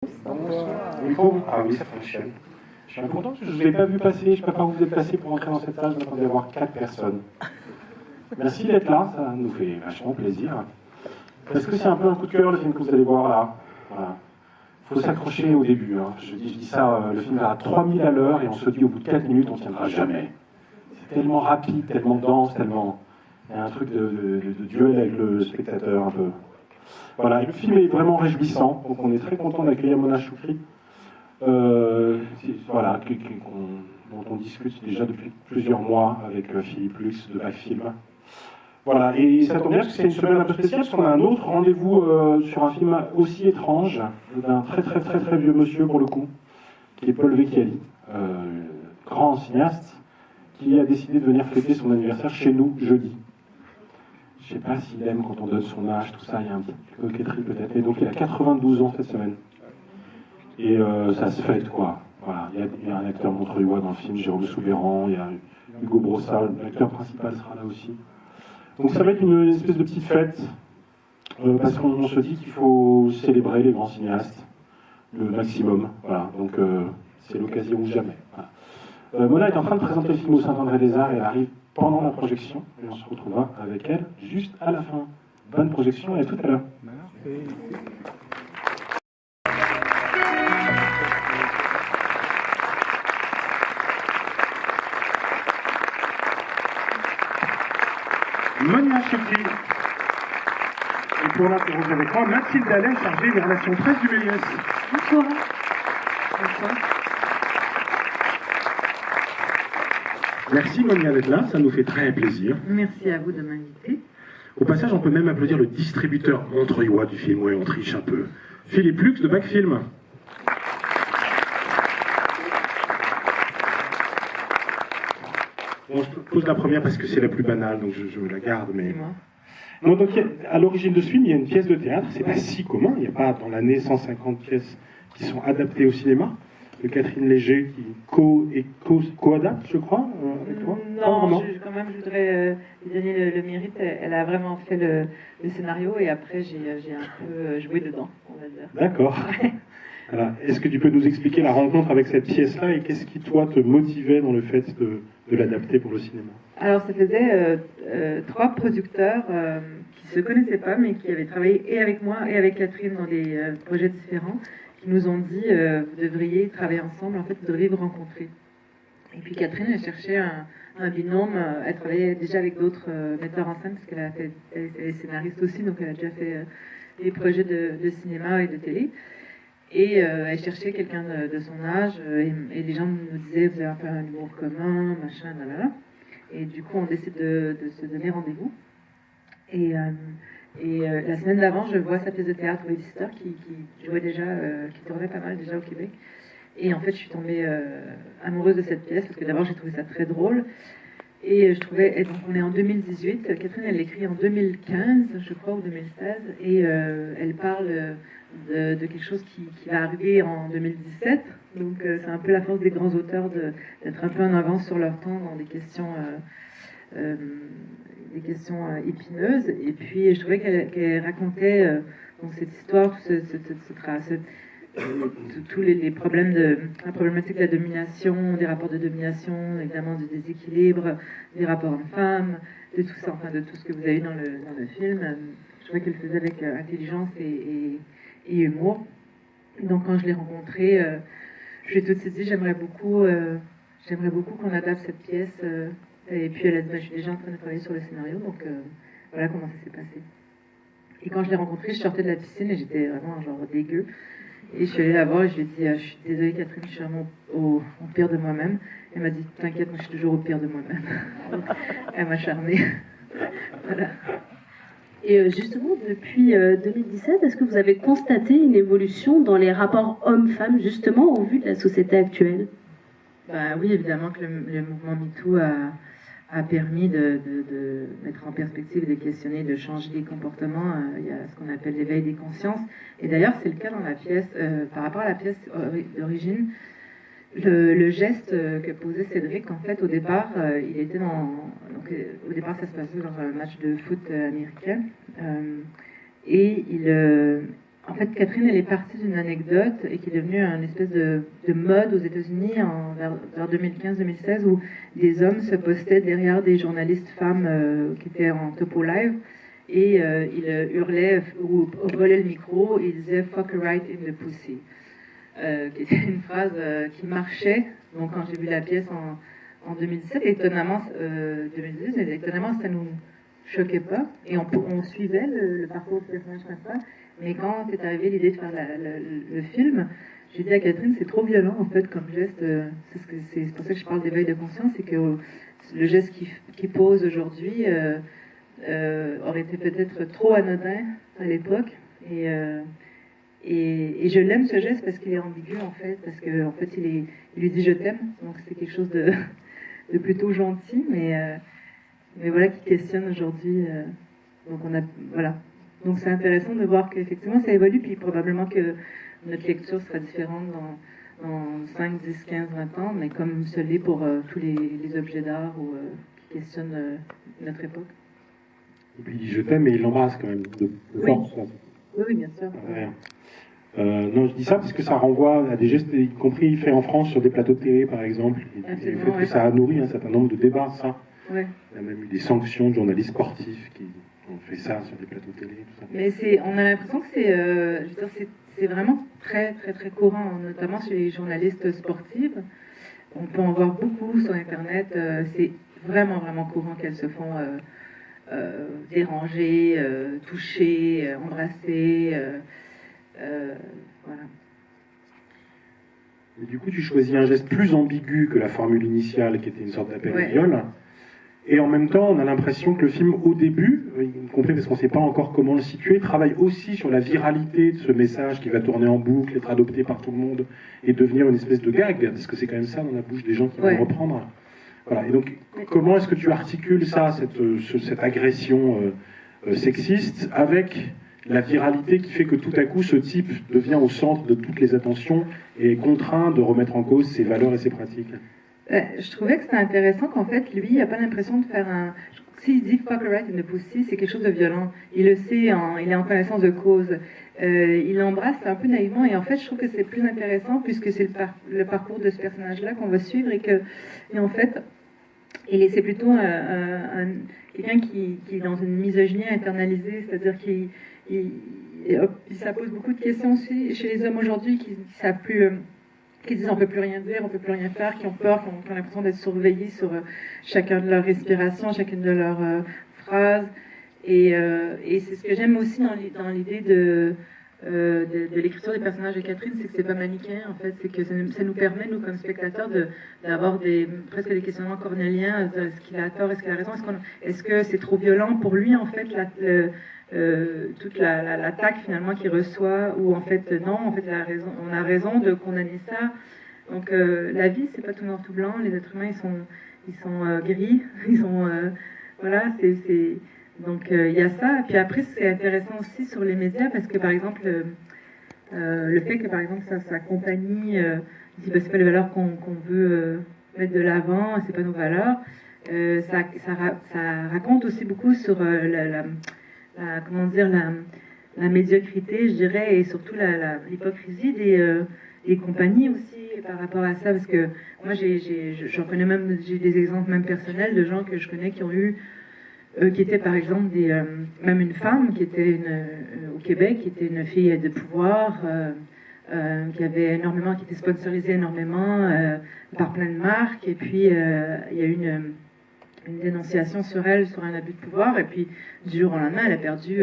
Ah oui, ça fonctionne. Je suis content parce que je ne vous ai pas vu passer, je ne sais pas par où vous êtes passé pour entrer dans cette salle, je m'attendais à voir 4 personnes. Merci d'être là, ça nous fait vachement plaisir. Parce que c'est un peu un coup de cœur le film que vous allez voir là. Voilà. Il faut s'accrocher au début. Hein. Je dis ça, le film va à 3000 à l'heure et on se dit au bout de 4 minutes on ne tiendra jamais. C'est tellement rapide, tellement dense, tellement... Il y a un truc de duel avec le spectateur un peu. Voilà, et le film est vraiment réjouissant, donc on est très content d'accueillir Mona Choukri. Voilà, dont on discute déjà depuis plusieurs mois avec Philippe Lux de Backfilm. Voilà, et ça tombe bien parce que c'est une semaine un peu spéciale parce qu'on a un autre rendez-vous sur un film aussi étrange d'un très vieux monsieur pour le coup, qui est Paul Vecchiali, grand cinéaste, qui a décidé de venir fêter son anniversaire chez nous jeudi. Je ne sais pas s'il aime quand on donne son âge, tout ça, il y a un petit coquetterie peut-être. Et donc il a 92 ans cette semaine. Et ça se fête, quoi. Voilà. Il y a un acteur montreuillois dans le film, Jérôme Soubéran, il y a Hugo Brossard, l'acteur principal sera là aussi. Donc ça va être une espèce de petite fête, parce qu'on se dit qu'il faut célébrer les grands cinéastes, le maximum. Voilà. Donc c'est l'occasion ou jamais. Voilà. Mona est en train de présenter le film au Saint-André-des-Arts et elle arrive pendant la projection, et on se retrouvera avec elle juste à la fin. Bonne projection et à tout à l'heure. Merci. Mona Choukri. Et pour l'interroger avec moi, Mathilde Allais, chargée des relations presse du Méliès. Bonsoir. Bonsoir. Merci Monia d'être là, ça nous fait très plaisir. Merci à vous de m'inviter. Au passage, on peut même applaudir le distributeur montreuillois du film, ouais, on triche un peu. Philippe Lux de Backfilm. Bon, je pose la première parce que c'est la plus banale, donc je la garde, mais... Non, donc à l'origine de ce film, il y a une pièce de théâtre, c'est pas si commun, il n'y a pas dans l'année 150 pièces qui sont adaptées au cinéma, de Catherine Léger qui co-adapte, je crois, avec toi. Non, quand même, je voudrais lui donner le mérite, elle a vraiment fait le scénario et après j'ai un peu joué dedans, on va dire. D'accord. Voilà. Est-ce que tu peux nous expliquer la rencontre avec cette pièce-là et qu'est-ce qui, toi, te motivait dans le fait de l'adapter pour le cinéma? Alors, ça faisait 3 producteurs qui ne se connaissaient pas, mais qui avaient travaillé et avec moi et avec Catherine dans des projets différents, qui nous ont dit vous devriez travailler ensemble, en fait, vous devriez vous rencontrer. Et puis Catherine, elle cherchait un binôme, elle travaillait déjà avec d'autres metteurs en scène, parce elle est scénariste aussi, donc elle a déjà fait des projets de cinéma et de télé. Et elle cherchait quelqu'un de son âge, et les gens nous disaient, vous avez un peu un humour commun, machin, là. Et du coup, on décide de se donner rendez-vous. Et la semaine d'avant, je vois sa pièce de théâtre, Webster, qui jouait déjà, qui tournait pas mal déjà au Québec. Et en fait, je suis tombée amoureuse de cette pièce, parce que d'abord, j'ai trouvé ça très drôle. Et je trouvais, et donc on est en 2018, Catherine, elle l'écrit en 2015, je crois, ou 2016, et elle parle de quelque chose qui va arriver en 2017. Donc c'est un peu la force des grands auteurs d'être un peu en avance sur leur temps dans des questions épineuses. Et puis je trouvais qu'elle racontait donc cette histoire, tous les problèmes la problématique de la domination, des rapports de domination, évidemment du déséquilibre, des rapports hommes-femmes, de tout ça, enfin de tout ce que vous avez dans le film. Je trouvais qu'elle le faisait avec intelligence et humour. Donc quand je l'ai rencontrée, je lui ai tout de suite dit j'aimerais beaucoup qu'on adapte cette pièce. Et puis elle a dit je suis déjà en train de travailler sur le scénario, donc voilà comment ça s'est passé. Et quand je l'ai rencontrée, je sortais de la piscine et j'étais vraiment genre dégueu. Et je suis allée la voir et je lui ai dit je suis désolée Catherine, je suis vraiment au pire de moi-même. Elle m'a dit t'inquiète, moi je suis toujours au pire de moi-même. Elle m'a charmée. Voilà. Et justement, depuis 2017, est-ce que vous avez constaté une évolution dans les rapports hommes-femmes, justement, au vu de la société actuelle? Bah oui, évidemment que le mouvement MeToo a permis de mettre en perspective, de questionner, de changer les comportements. Il y a ce qu'on appelle l'éveil des consciences. Et d'ailleurs, c'est le cas dans la pièce, par rapport à la pièce d'origine. Le geste que posait Cédric, en fait, au départ, il était au départ, ça se passait dans un match de foot américain. Et en fait, Catherine, elle est partie d'une anecdote et qui est devenue une espèce de mode aux États-Unis vers 2015-2016 où des hommes se postaient derrière des journalistes femmes qui étaient en topo live et ils hurlaient ou volaient le micro et ils disaient "fuck right in the pussy", qui était une phrase qui marchait. Donc quand j'ai vu la pièce en 2017, étonnamment, 2010, mais étonnamment, ça nous choquait pas et on suivait le parcours du personnage principal. Mais quand est arrivée l'idée de faire le film, j'ai dit à Catherine, c'est trop violent en fait comme geste. C'est pour ça que je parle d'éveil de conscience, c'est que le geste qu'il pose aujourd'hui aurait été peut-être trop anodin à l'époque. Et je l'aime ce geste parce qu'il est ambigu en fait, parce que en fait il lui dit je t'aime, donc c'est quelque chose de plutôt gentil, mais voilà qui questionne aujourd'hui. Donc voilà. Donc c'est intéressant de voir qu'effectivement ça évolue, puis probablement que notre lecture sera différente dans 5, 10, 15, 20 ans, mais comme ce l'est pour tous les objets d'art qui questionnent notre époque. Et puis il dit je t'aime, mais il l'embrasse quand même, de force. Oui, bien sûr. Non, je dis ça parce que ça renvoie à des gestes, y compris fait en France sur des plateaux de télé par exemple, et le fait que ça a nourri un certain nombre de débats, ça. Ouais. Il y a même eu des sanctions de journalistes sportifs qui ont fait ça sur des plateaux de télé. Tout ça. Mais on a l'impression que c'est vraiment très très très courant, notamment chez les journalistes sportifs. On peut en voir beaucoup sur Internet. C'est vraiment vraiment courant qu'elles se font déranger, toucher, embrasser. Voilà. Et du coup, tu choisis un geste plus ambigu que la formule initiale, qui était une sorte d'appel au viol. Et en même temps, on a l'impression que le film, au début, y compris parce qu'on ne sait pas encore comment le situer, travaille aussi sur la viralité de ce message qui va tourner en boucle, être adopté par tout le monde et devenir une espèce de gag, parce que c'est quand même ça dans la bouche des gens qui vont le reprendre. Voilà. Et donc, comment est-ce que tu articules ça, cette agression sexiste, avec la viralité qui fait que tout à coup, ce type devient au centre de toutes les attentions et est contraint de remettre en cause ses valeurs et ses pratiques? Je trouvais que c'était intéressant qu'en fait, lui, il n'a pas l'impression de faire un... S'il dit fuck right in the pussy, c'est quelque chose de violent. Il le sait, il est en connaissance de cause. Il l'embrasse un peu naïvement, et en fait, je trouve que c'est plus intéressant puisque c'est le parcours de ce personnage-là qu'on va suivre, et en fait, c'est plutôt quelqu'un qui est dans une misogynie internalisée, c'est-à-dire ça pose beaucoup de questions aussi chez les hommes aujourd'hui qui ne savent plus... qui disent on peut plus rien dire, on peut plus rien faire, qui ont peur, qui ont l'impression d'être surveillés sur chacun de leurs respirations, chacune de leurs phrases. Et c'est ce que j'aime aussi dans l'idée de l'écriture des personnages de Catherine, c'est que c'est pas manichéen en fait, c'est que ça nous permet, nous comme spectateurs, d'avoir presque des questionnements cornéliens, est-ce qu'il a tort, est-ce qu'il a raison, est-ce que c'est trop violent pour lui en fait, toute l'attaque finalement qu'il reçoit, ou en fait non, en fait on a raison de condamner ça. Donc la vie c'est pas tout noir tout blanc, les êtres humains ils sont gris, ils sont voilà, donc il y a ça. Et puis après c'est intéressant aussi sur les médias parce que par exemple le fait que par exemple sa compagnie dit c'est pas les valeurs qu'on veut mettre de l'avant, c'est pas nos valeurs, ça raconte aussi beaucoup sur comment dire, la médiocrité, je dirais, et surtout l'hypocrisie des compagnies aussi par rapport à ça, parce que moi j'en connais même, j'ai des exemples même personnels de gens que je connais qui ont eu, qui étaient par exemple même une femme qui était au Québec, qui était une fille de pouvoir, qui était sponsorisée énormément par plein de marques, et puis il y a eu une dénonciation sur elle, sur un abus de pouvoir, et puis du jour au lendemain, elle a perdu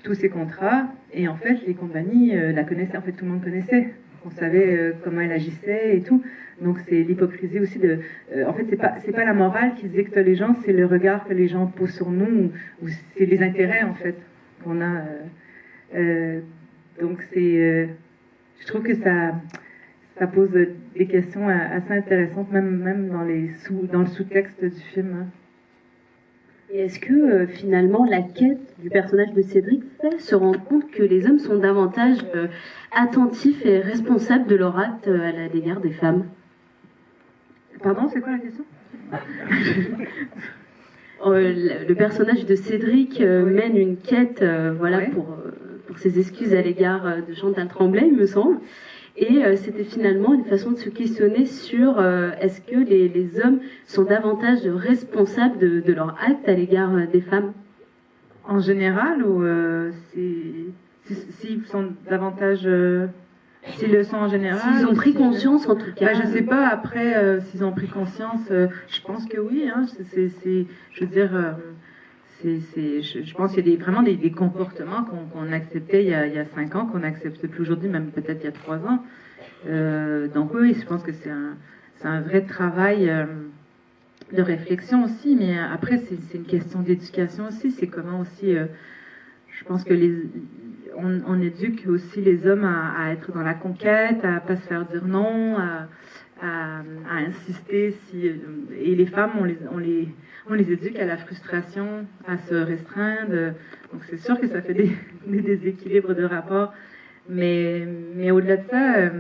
tous ses contrats, et en fait, les compagnies la connaissaient, en fait, tout le monde connaissait, on savait comment elle agissait et tout, donc c'est l'hypocrisie aussi en fait, c'est pas la morale qui dicte les gens, c'est le regard que les gens posent sur nous, ou c'est les intérêts, en fait, qu'on a, donc je trouve que ça pose des questions assez intéressantes, même dans le sous-texte du film. Hein. Et est-ce que finalement la quête du personnage de Cédric fait se rendre compte que les hommes sont davantage attentifs et responsables de leur acte à l'égard des femmes? Pardon, c'est quoi la question? Le personnage de Cédric mène une quête, voilà, pour ses excuses à l'égard de Chantal Tremblay, il me semble. Et c'était finalement une façon de se questionner sur est-ce que les hommes sont davantage responsables de leur acte à l'égard des femmes? En général, ou s'ils sont davantage... s'ils le sont en général. S'ils ont pris conscience, en tout cas. Je ne sais pas, après, s'ils ont pris conscience, je pense que oui. Hein, je veux dire, je pense qu'il y a vraiment des comportements qu'on acceptait il y a 5 ans, qu'on n'accepte plus aujourd'hui, même peut-être il y a 3 ans. Donc oui, je pense que c'est un vrai travail de réflexion aussi, mais après, c'est une question d'éducation aussi. C'est comment aussi... je pense que on éduque aussi les hommes à être dans la conquête, à pas se faire dire non, à insister. Et les femmes, on les éduque à la frustration, à se restreindre. Donc c'est sûr que ça fait des déséquilibres de rapport. Mais au-delà de ça,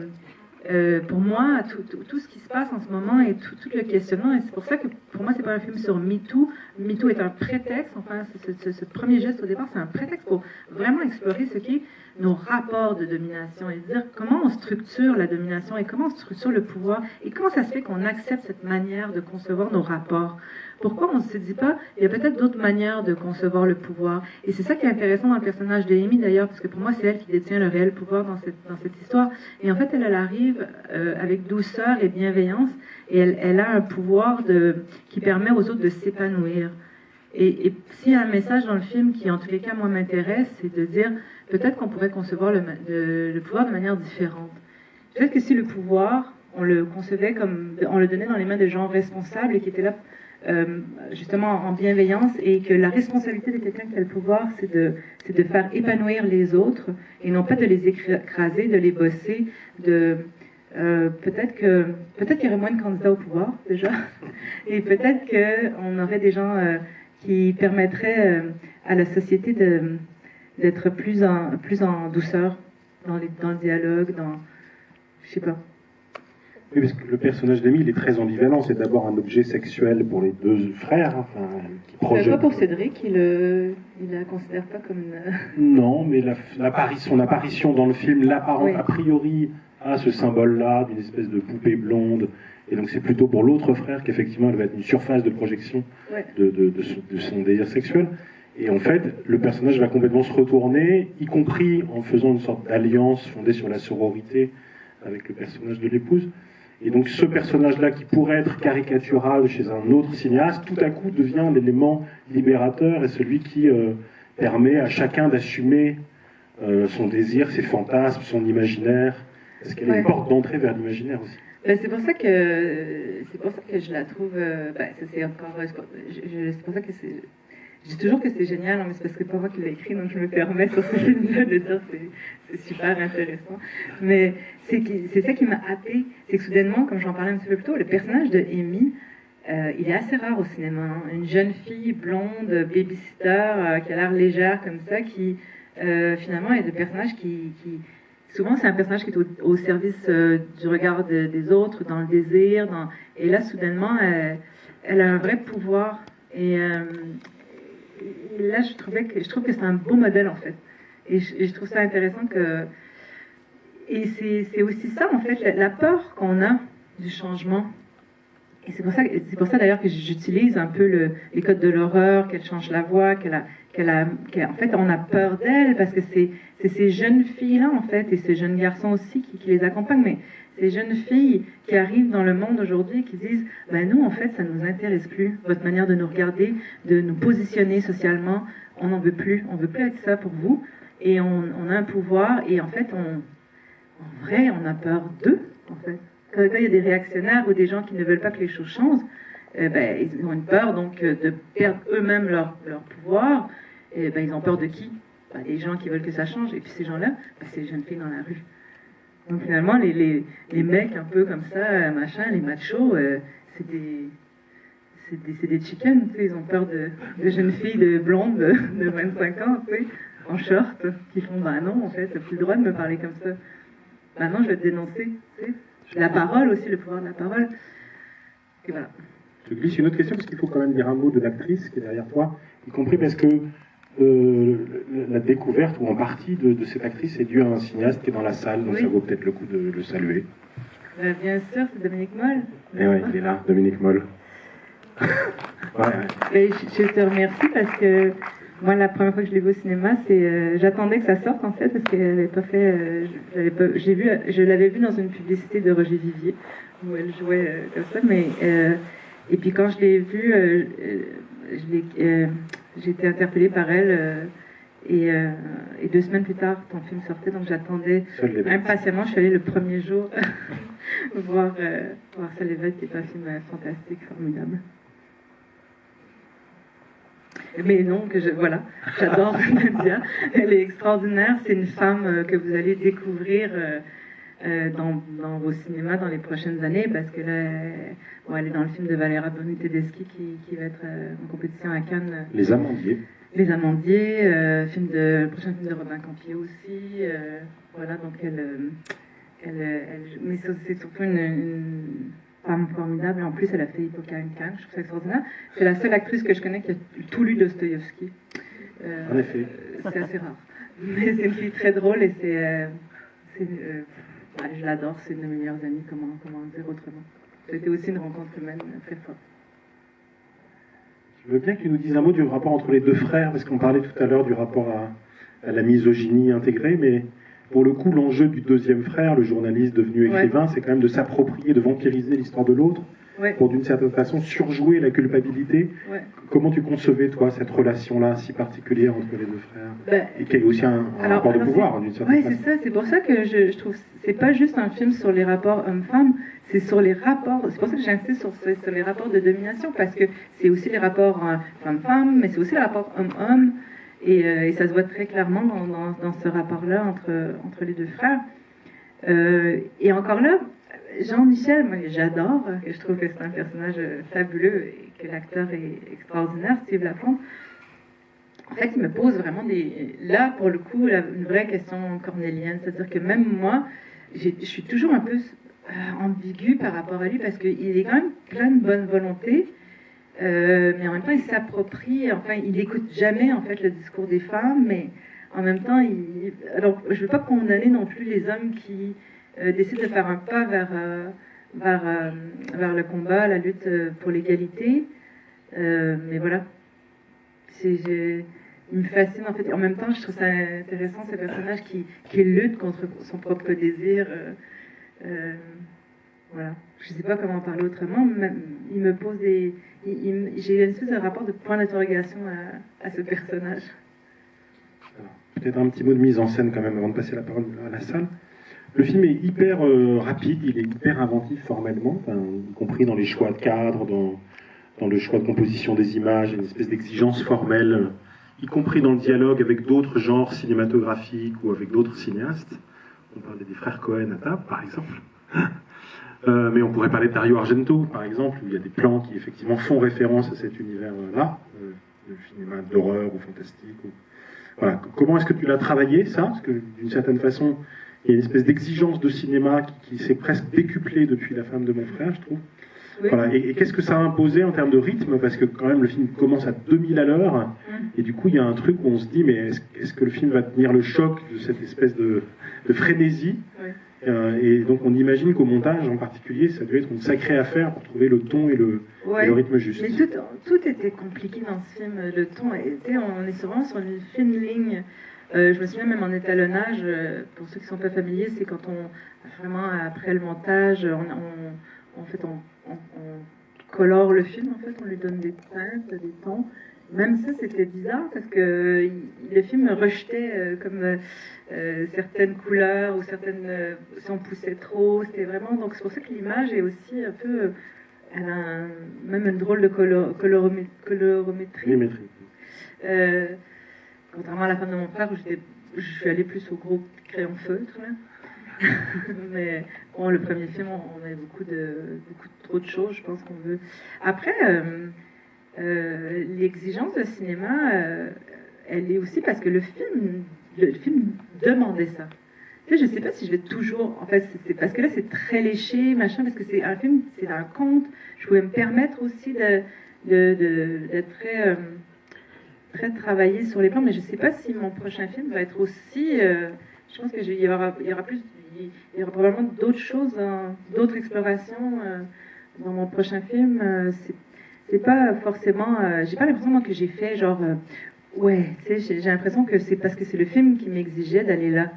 pour moi, tout ce qui se passe en ce moment et tout le questionnement, et c'est pour ça que pour moi, c'est pas un film sur MeToo. MeToo est un prétexte, enfin, ce premier geste au départ, c'est un prétexte pour vraiment explorer ce qu'est nos rapports de domination et dire comment on structure la domination et comment on structure le pouvoir et comment ça se fait qu'on accepte cette manière de concevoir nos rapports. Pourquoi on ne se dit pas, il y a peut-être d'autres manières de concevoir le pouvoir. Et c'est ça qui est intéressant dans le personnage de Amy d'ailleurs, parce que pour moi, c'est elle qui détient le réel pouvoir dans cette histoire. Et en fait, elle arrive avec douceur et bienveillance, et elle a un pouvoir qui permet aux autres de s'épanouir. Et s'il y a un message dans le film qui, en tous les cas, moi, m'intéresse, c'est de dire, peut-être qu'on pourrait concevoir le pouvoir de manière différente. Peut-être que si le pouvoir, on le concevait comme, on le donnait dans les mains de gens responsables et qui étaient là justement en bienveillance, et que la responsabilité de quelqu'un qui a le pouvoir, c'est de faire épanouir les autres et non pas de les écraser, de les bosser, peut-être qu'il y aurait moins de candidats au pouvoir déjà, et peut-être qu'on aurait des gens qui permettraient à la société d'être plus en douceur dans le dialogue, je sais pas. Oui, parce que le personnage d'Amy, il est très ambivalent. C'est d'abord un objet sexuel pour les deux frères, enfin, qui projettent... Pas pour Cédric, il la considère pas comme Non, mais son apparition dans le film l'apparente a priori à ce symbole-là, d'une espèce de poupée blonde. Et donc c'est plutôt pour l'autre frère qu'effectivement elle va être une surface de projection de son désir sexuel. Et en fait, le personnage va complètement se retourner, y compris en faisant une sorte d'alliance fondée sur la sororité avec le personnage de l'épouse. Et donc ce personnage-là, qui pourrait être caricatural chez un autre cinéaste, tout à coup devient l'élément libérateur et celui qui permet à chacun d'assumer son désir, ses fantasmes, son imaginaire. Parce qu'elle est une porte d'entrée vers l'imaginaire aussi. C'est pour ça que je la trouve... c'est pour ça que c'est... Je dis toujours que c'est génial, mais c'est parce que c'est pas moi qui l'ai écrit, donc je me permets sur ce film-là de dire que c'est super intéressant. Mais c'est ça qui m'a happée, c'est que soudainement, comme j'en parlais un petit peu plus tôt, le personnage de Amy, il est assez rare au cinéma. Hein. Une jeune fille blonde, babysitter, qui a l'air légère comme ça, qui finalement est le personnage qui souvent c'est un personnage qui est au service du regard des autres, dans le désir, et là soudainement elle a un vrai pouvoir. Et là, je trouve que c'est un beau modèle, en fait. Et je trouve ça intéressant que... Et c'est aussi ça, en fait, la peur qu'on a du changement. Et c'est pour ça d'ailleurs, que j'utilise un peu les codes de l'horreur, qu'elle change la voix, en fait, on a peur d'elle, parce que c'est ces jeunes filles-là, en fait, et ces jeunes garçons aussi qui les accompagnent, mais ces jeunes filles qui arrivent dans le monde aujourd'hui, qui disent nous, en fait, ça ne nous intéresse plus, votre manière de nous regarder, de nous positionner socialement, on n'en veut plus, on veut plus être ça pour vous, et on a un pouvoir, et en fait, en vrai, on a peur d'eux, en fait. Quand il y a des réactionnaires ou des gens qui ne veulent pas que les choses changent, ils ont une peur donc de perdre eux-mêmes leur pouvoir, et ils ont peur de qui? Les gens qui veulent que ça change, et puis ces gens-là, c'est les jeunes filles dans la rue. Donc finalement, les mecs un peu comme ça, machin, les machos, c'est des chickens, tu sais, ils ont peur de jeunes filles de blondes de 25 ans, tu sais, en short, qui font non, en fait, t'as plus le droit de me parler comme ça. Maintenant, je vais te dénoncer, tu sais. La parole aussi, le pouvoir de la parole. Et voilà. Je glisse une autre question, parce qu'il faut quand même dire un mot de l'actrice qui est derrière toi, y compris parce que la découverte, ou en partie, de cette actrice est due à un cinéaste qui est dans la salle, donc ça vaut peut-être le coup de le saluer. Bien sûr, c'est Dominique Moll. Et ouais, il est là, Dominique Moll. Et je te remercie parce que moi, la première fois que je l'ai vu au cinéma, j'attendais que ça sorte en fait, parce qu'elle n'avait pas fait. Je l'avais vue dans une publicité de Roger Vivier où elle jouait comme ça, mais et puis quand je l'ai vue, j'ai été interpellée par elle. Et 2 semaines plus tard, ton film sortait, donc j'attendais impatiemment. Je suis allée le premier jour voir Seul l'évêque, qui est un film fantastique, formidable. Mais non, voilà, j'adore Nadia. Elle est extraordinaire. C'est une femme que vous allez découvrir dans vos cinémas dans les prochaines années, parce que là, elle est dans le film de Valera Boni Tedeschi qui va être en compétition à Cannes. Les Amandiers. Les Amandiers, le prochain film de Robin Campier aussi. Voilà, donc mais c'est surtout une femme formidable. En plus, elle a fait Hippocane Cannes, je trouve ça extraordinaire. C'est la seule actrice que je connais qui a tout lu Dostoïevski. En effet. C'est assez rare. Mais c'est une fille très drôle et je l'adore, c'est une de mes meilleures amies, comment dire autrement. C'était aussi une rencontre humaine très forte. Je veux bien que tu nous dises un mot du rapport entre les deux frères, parce qu'on parlait tout à l'heure du rapport à la misogynie intégrée, mais pour le coup, l'enjeu du deuxième frère, le journaliste devenu écrivain, c'est quand même de s'approprier, de vampiriser l'histoire de l'autre, pour d'une certaine façon surjouer la culpabilité. Comment tu concevais, toi, cette relation-là si particulière entre les deux frères, et qui est aussi un rapport de pouvoir, d'une certaine façon. Oui, c'est ça, c'est pour ça que je trouve c'est pas juste un film sur les rapports hommes-femmes, c'est sur les rapports, c'est pour ça que j'insiste sur les rapports de domination, parce que c'est aussi les rapports femme-femme, mais c'est aussi les rapports homme-homme, et ça se voit très clairement dans ce rapport-là entre les deux frères. Et encore là, Jean-Michel, moi j'adore, je trouve que c'est un personnage fabuleux et que l'acteur est extraordinaire, Steve Laffont. En fait, il me pose vraiment là, pour le coup, une vraie question cornélienne. C'est-à-dire que même moi, je suis toujours un peu ambiguë par rapport à lui, parce qu'il est quand même plein de bonne volonté, mais en même temps, il s'approprie, enfin, il n'écoute jamais, en fait, le discours des femmes, mais en même temps, alors, je ne veux pas condamner non plus les hommes qui décident de faire un pas vers le combat, la lutte pour l'égalité, mais voilà. Il me fascine en fait. En même temps, je trouve ça intéressant, ces personnages qui luttent contre son propre désir. Voilà. Je ne sais pas comment en parler autrement. Mais il me pose j'ai une espèce de rapport de point d'interrogation à ce personnage. Peut-être un petit mot de mise en scène quand même avant de passer la parole à la salle. Le film est hyper rapide, il est hyper inventif formellement, y compris dans les choix de cadre, dans le choix de composition des images, une espèce d'exigence formelle, y compris dans le dialogue avec d'autres genres cinématographiques ou avec d'autres cinéastes. On parlait des frères Cohen à table, par exemple. Mais on pourrait parler de Dario Argento, par exemple, où il y a des plans qui effectivement font référence à cet univers-là, le cinéma d'horreur ou fantastique. Voilà. Comment est-ce que tu l'as travaillé, ça? Parce que d'une certaine façon, il y a une espèce d'exigence de cinéma qui s'est presque décuplée depuis La femme de mon frère, je trouve. Oui. Voilà. Et qu'est-ce que ça a imposé en termes de rythme? Parce que quand même le film commence à 2000 à l'heure, et du coup il y a un truc où on se dit, mais est-ce que le film va tenir le choc de cette espèce de frénésie? Oui. Et donc on imagine qu'au montage en particulier, ça devait être une sacrée affaire pour trouver le ton et le rythme juste. Mais tout était compliqué dans ce film. Le ton était, on est vraiment sur une fine ligne. Je me souviens même en étalonnage, pour ceux qui ne sont pas familiers, c'est quand vraiment après le montage, on colore le film, en fait, on lui donne des teintes, des tons. Même ça, c'était bizarre parce que le film rejetait certaines couleurs ou si on poussait trop, c'était vraiment. Donc c'est pour ça que l'image est aussi un peu, elle a même une drôle de colorométrie. Contrairement à La femme de mon frère, où je suis allée plus au gros crayon feutre. Mais bon, le premier film, on avait beaucoup trop de choses, je pense qu'on veut. Après. L'exigence de cinéma, elle est aussi parce que le film demandait ça. Tu sais, je ne sais pas si je vais toujours... En fait, c'est parce que là, c'est très léché, machin, parce que c'est un film, c'est un conte. Je pouvais me permettre aussi d'être très... très travaillé sur les plans, mais je ne sais pas si mon prochain film va être aussi... je pense qu'il y aura probablement d'autres choses, hein, d'autres explorations dans mon prochain film. C'est pas forcément... j'ai pas l'impression moi, que j'ai fait genre... ouais, tu sais, j'ai l'impression que c'est parce que c'est le film qui m'exigeait d'aller là.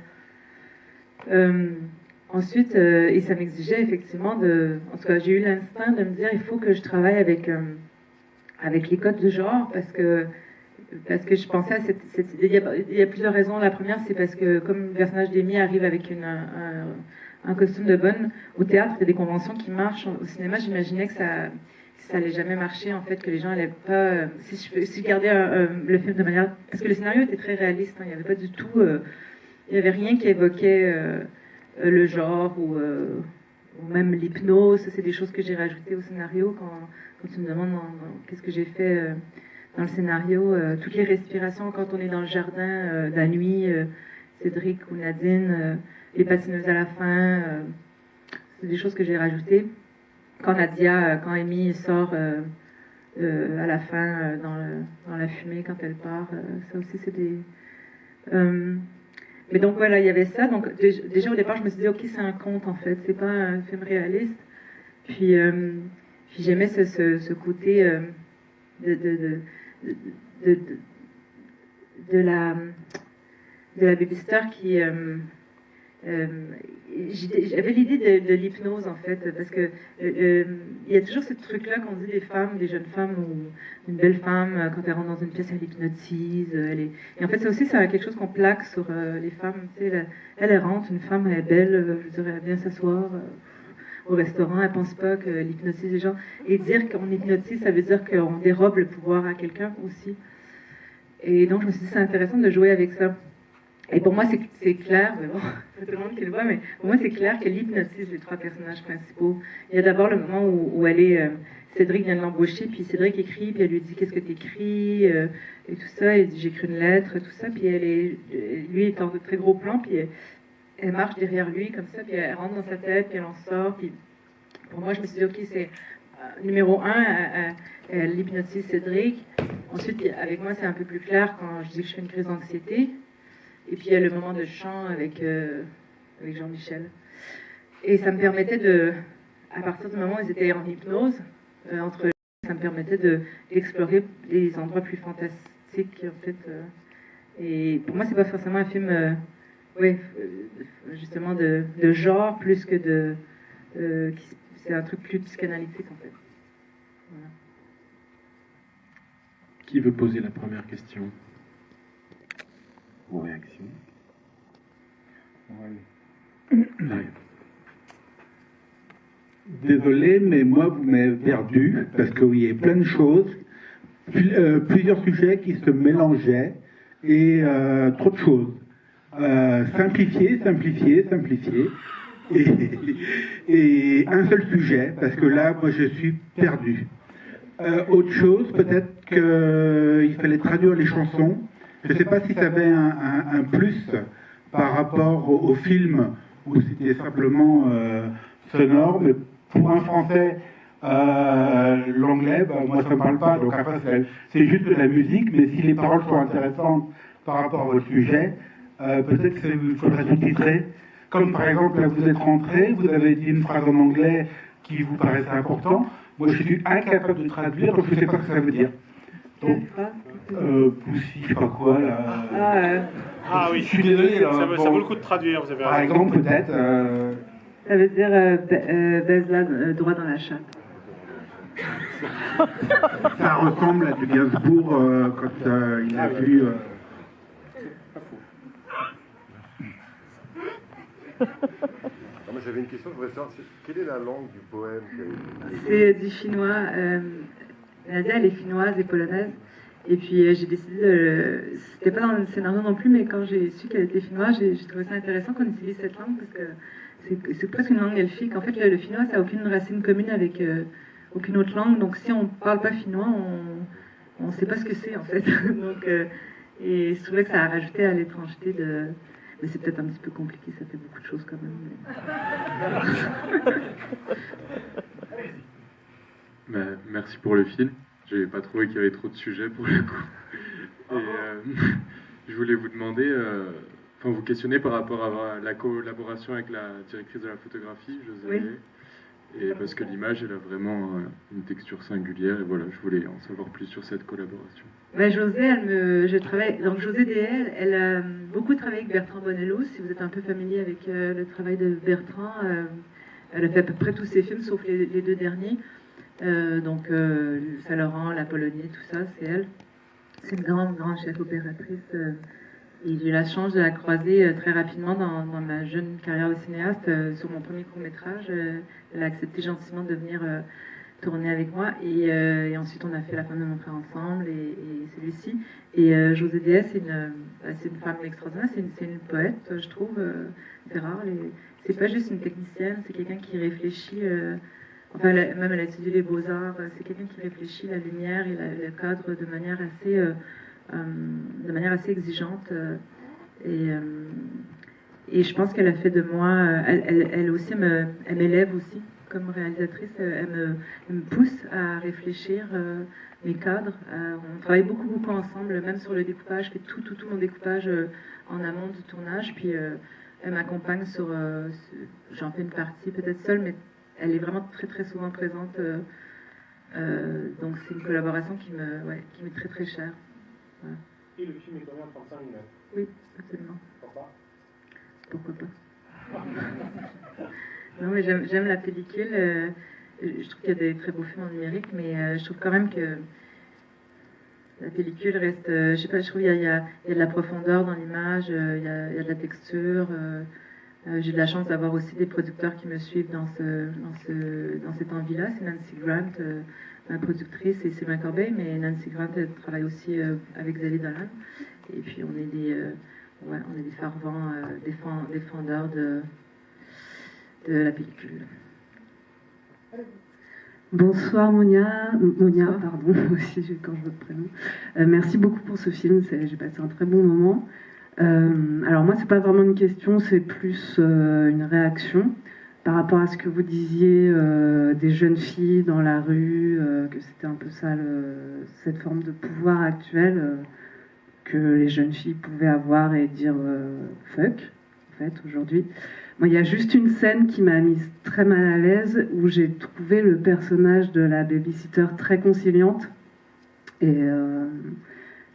Ensuite, et ça m'exigeait effectivement de... En tout cas, j'ai eu l'instinct de me dire, il faut que je travaille avec les codes de genre, parce que je pensais à cette idée. Il y a plusieurs raisons. La première, c'est parce que comme le personnage d'Amy arrive avec un costume de bonne, au théâtre, il y a des conventions qui marchent. Au cinéma, j'imaginais que ça allait jamais marcher, en fait, que les gens allaient pas... si je gardais le film de manière... Parce que le scénario était très réaliste, hein, il n'y avait pas du tout... il n'y avait rien qui évoquait le genre ou même l'hypnose. C'est des choses que j'ai rajoutées au scénario quand tu me demandes qu'est-ce que j'ai fait dans le scénario. Toutes les respirations quand on est dans le jardin la nuit, Cédric ou Nadine, les patineuses à la fin, c'est des choses que j'ai rajoutées. Quand Amy sort à la fin dans la fumée quand elle part, ça aussi c'est des... mais donc voilà, il y avait ça. Donc déjà au départ, je me suis dit, ok, c'est un conte en fait, c'est pas un film réaliste. Puis j'aimais ce côté de la babysitter qui... j'avais l'idée de l'hypnose en fait, parce que il y a toujours ce truc-là qu'on dit des femmes, des jeunes femmes, ou une belle femme, quand elle rentre dans une pièce, elle hypnotise. Et en fait, ça aussi, c'est quelque chose qu'on plaque sur les femmes. Tu sais, elle rentre, une femme, elle est belle, je dirais, elle vient s'asseoir au restaurant, elle pense pas qu'elle hypnotise les gens. Et dire qu'on hypnotise, ça veut dire qu'on dérobe le pouvoir à quelqu'un aussi. Et donc, je me suis dit, c'est intéressant de jouer avec ça. Et pour moi, c'est clair, mais bon, c'est tout le monde qui le voit, mais pour moi, c'est clair qu'elle hypnotise les trois personnages principaux. Il y a d'abord le moment où elle est... Cédric vient de l'embaucher, puis Cédric écrit, puis elle lui dit « Qu'est-ce que t'écris ?» et tout ça. Il dit « J'écris une lettre », tout ça. Puis lui est en de très gros plans, puis elle marche derrière lui, comme ça, puis elle rentre dans sa tête, puis elle en sort. Puis pour moi, je me suis dit « Ok, c'est numéro 1, elle hypnotise Cédric. » Ensuite, avec moi, c'est un peu plus clair quand je dis que je fais une crise d'anxiété. Et puis il y a le moment de chant avec Jean-Michel. Et ça me permettait à partir du moment où ils étaient en hypnose, ça me permettait d'explorer les endroits plus fantastiques, en fait. Et pour moi, c'est pas forcément un film, justement, de genre, plus que c'est un truc plus psychanalytique, en fait. Voilà. Qui veut poser la première question ? Vos réactions. Désolé, mais moi, vous m'avez perdu, parce qu'il y a plein de choses, plusieurs sujets qui se mélangeaient, et trop de choses. Simplifier, et un seul sujet, parce que là, moi, je suis perdu. Autre chose, peut-être qu'il fallait traduire les chansons. Je ne sais pas si ça avait un plus par rapport au film où c'était simplement sonore, mais pour un Français, l'anglais, moi ça ne me parle pas, donc après c'est juste de la musique, mais si les paroles sont intéressantes par rapport au sujet, peut-être qu'il faudrait sous-titrer. Comme par exemple, là vous êtes rentré, vous avez dit une phrase en anglais qui vous paraissait importante, moi je suis incapable de traduire, donc je ne sais pas ce que ça veut dire. Donc, Poussy, je sais pas quoi, là. Ah oui, je suis désolé. Là, ça vaut le coup de traduire, vous avez par exemple, peut-être. Ça veut dire baise-la droit dans la chatte. Ça ressemble à du Gainsbourg quand il a vu. Moi j'avais une question, je voudrais savoir quelle est la langue du poème C'est du finnois. Nadia, elle est finnoise et polonaise. Et puis j'ai décidé c'était pas dans le scénario non plus, mais quand j'ai su qu'elle était finnoise, j'ai trouvé ça intéressant qu'on utilise cette langue parce que c'est presque une langue elfique. En fait, le finnois, ça n'a aucune racine commune avec aucune autre langue. Donc si on parle pas finnois, on ne sait pas ce que c'est en fait. Donc, et je trouvais que ça a rajouté à l'étrangeté de... Mais c'est peut-être un petit peu compliqué, ça fait beaucoup de choses quand même. Merci pour le film. J'ai pas trouvé qu'il y avait trop de sujets pour le coup. Et je voulais vous demander, vous questionner par rapport à la collaboration avec la directrice de la photographie, José. Oui. Et parce que l'image, elle a vraiment une texture singulière. Et voilà, je voulais en savoir plus sur cette collaboration. José, je travaille. Donc José DL, elle a beaucoup travaillé avec Bertrand Bonello. Si vous êtes un peu familier avec le travail de Bertrand, elle a fait à peu près tous ses films, sauf les deux derniers. Saint-Laurent, La Polonie, tout ça, c'est elle. C'est une grande chef opératrice. Et j'ai eu la chance de la croiser très rapidement dans ma jeune carrière de cinéaste sur mon premier court-métrage. Elle a accepté gentiment de venir tourner avec moi. Et ensuite, on a fait La femme de mon frère ensemble et celui-ci. Et José DS, c'est une femme extraordinaire. C'est une poète, je trouve. C'est rare. C'est pas juste une technicienne, c'est quelqu'un qui réfléchit. Même elle a étudié les beaux-arts. C'est quelqu'un qui réfléchit la lumière et le cadre de manière assez exigeante. Et je pense qu'elle a fait de moi. Elle aussi elle m'élève aussi comme réalisatrice. Elle me pousse à réfléchir mes cadres. On travaille beaucoup ensemble, même sur le découpage. Je fais tout mon découpage en amont du tournage. Puis elle m'accompagne sur. J'en fais une partie peut-être seule, mais elle est vraiment très souvent présente. Donc c'est une collaboration qui m'est très chère. Voilà. Et le film est combien? 35 minutes? Oui, absolument. Pourquoi pas? Non, mais j'aime la pellicule. Je trouve qu'il y a des très beaux films en numérique, mais je trouve quand même que la pellicule reste. Je sais pas, je trouve qu'il y a de la profondeur dans l'image, il y a de la texture. J'ai de la chance d'avoir aussi des producteurs qui me suivent dans cette envie-là. C'est Nancy Grant, ma productrice, et Sylvain Corbeil, mais Nancy Grant elle travaille aussi avec Xavier Dolan. Et puis on est des fervents défendeurs de la pellicule. Bonsoir Monia, pardon, aussi quand je votre prénom. Merci beaucoup pour ce film, j'ai passé un très bon moment. Alors moi, c'est pas vraiment une question, c'est plus une réaction par rapport à ce que vous disiez des jeunes filles dans la rue, que c'était un peu ça, cette forme de pouvoir actuel que les jeunes filles pouvaient avoir et dire fuck, en fait, aujourd'hui. Moi, il y a juste une scène qui m'a mise très mal à l'aise, où j'ai trouvé le personnage de la babysitter très conciliante. Et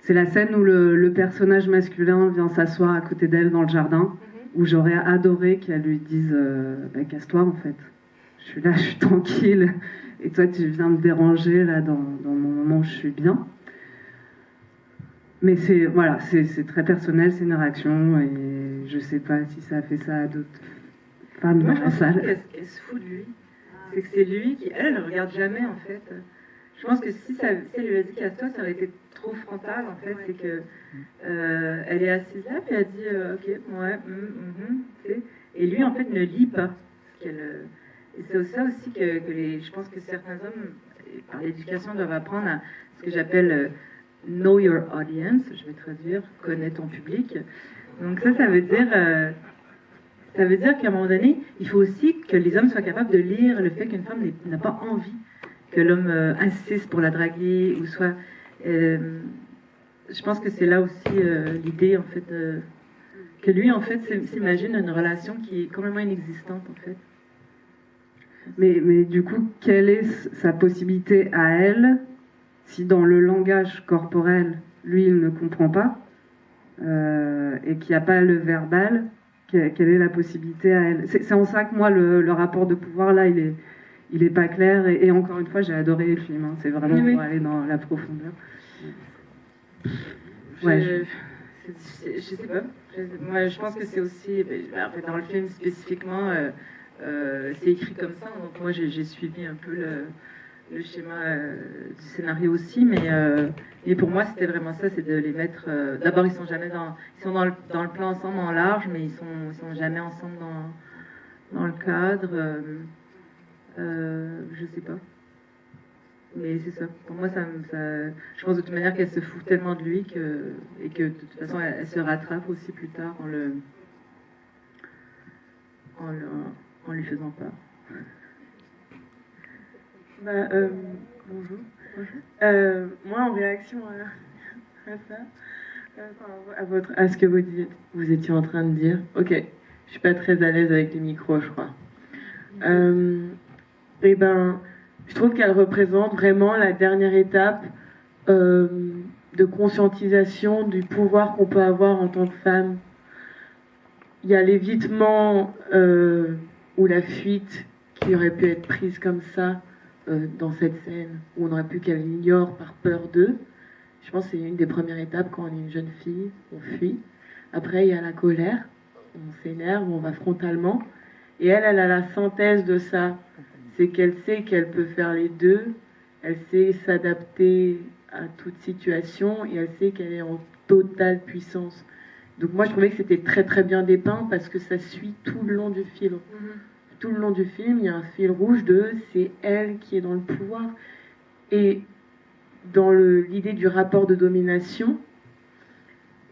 c'est la scène où le personnage masculin vient s'asseoir à côté d'elle dans le jardin, où j'aurais adoré qu'elle lui dise casse-toi en fait. Je suis là, je suis tranquille, et toi tu viens me déranger là dans mon moment où je suis bien. Mais c'est très personnel, c'est une réaction, et je sais pas si ça a fait ça à d'autres femmes dans la salle. Elle se fout de lui. C'est que c'est lui qui, elle ne regarde jamais en fait. Je pense que si elle lui a dit casse-toi, ça aurait été trop frontal en fait. C'est que elle est assise là, puis elle dit ok, ouais, et lui en fait ne lit pas. Et c'est ça aussi que je pense que certains hommes, par l'éducation, doivent apprendre à ce que j'appelle know your audience. Je vais traduire, connais ton public. Donc ça veut dire qu'à un moment donné, il faut aussi que les hommes soient capables de lire le fait qu'une femme n'a pas envie que l'homme insiste pour la draguer, ou soit... je pense que c'est là aussi l'idée, en fait, que lui, en fait, s'imagine une relation qui est complètement inexistante, en fait. Mais du coup, quelle est sa possibilité à elle, si dans le langage corporel, lui, il ne comprend pas, et qu'il n'y a pas le verbal, quelle est la possibilité à elle? C'est en ça que moi, le rapport de pouvoir, là, il est pas clair. Et encore une fois, j'ai adoré le film. C'est vraiment pour aller dans la profondeur. Ouais, je sais pas. Moi, je pense que c'est aussi... En fait, dans le film, spécifiquement, c'est écrit comme ça. Donc moi, j'ai suivi un peu le schéma du scénario aussi. Mais pour moi, c'était vraiment ça, c'est de les mettre... D'abord, ils sont dans le plan ensemble en large, mais ils sont jamais ensemble dans le cadre. Je sais pas. Mais c'est ça. Pour moi, je pense de toute manière qu'elle se fout tellement de lui et que de toute façon, elle se rattrape aussi plus tard en lui faisant peur. Bonjour. Moi, en réaction à ça, à ce que vous étiez en train de dire. Ok, je suis pas très à l'aise avec les micros, je crois. Et ben, je trouve qu'elle représente vraiment la dernière étape de conscientisation du pouvoir qu'on peut avoir en tant que femme. Il y a l'évitement ou la fuite qui aurait pu être prise comme ça dans cette scène, où on aurait pu qu'elle l'ignore par peur d'eux. Je pense que c'est une des premières étapes quand on est une jeune fille, on fuit. Après, il y a la colère, on s'énerve, on va frontalement. Et elle a la synthèse de ça. C'est qu'elle sait qu'elle peut faire les deux, elle sait s'adapter à toute situation et elle sait qu'elle est en totale puissance. Donc moi, je trouvais que c'était très très bien dépeint parce que ça suit tout le long du film. Tout le long du film, il y a un fil rouge de c'est elle qui est dans le pouvoir. Et dans l'idée du rapport de domination,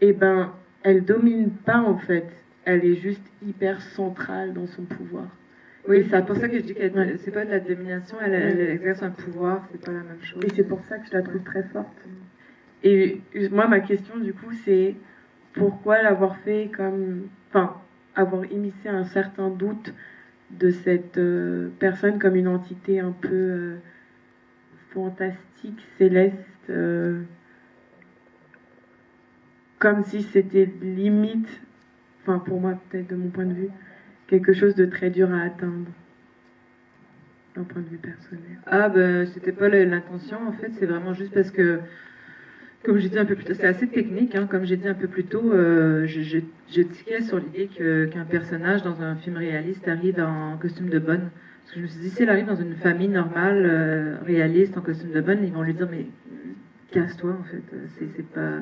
eh ben, elle domine pas en fait. Elle est juste hyper centrale dans son pouvoir. Oui, c'est pour ça que je dis que c'est pas de la domination, elle exerce un pouvoir, c'est pas la même chose. Et c'est pour ça que je la trouve très forte. Et moi, ma question du coup, c'est pourquoi l'avoir fait comme... Enfin, avoir immiscé un certain doute de cette personne comme une entité un peu fantastique, céleste, comme si c'était limite, enfin pour moi peut-être de mon point de vue, quelque chose de très dur à atteindre, d'un point de vue personnel. Ah ben c'était pas l'intention en fait, c'est vraiment juste parce que, comme j'ai dit un peu plus tôt, c'est assez technique, hein, comme j'ai dit un peu plus tôt, je tiquais sur l'idée qu'un personnage dans un film réaliste arrive en costume de bonne. Parce que je me suis dit, si elle arrive dans une famille normale, réaliste, en costume de bonne, ils vont lui dire, mais casse-toi en fait, c'est pas...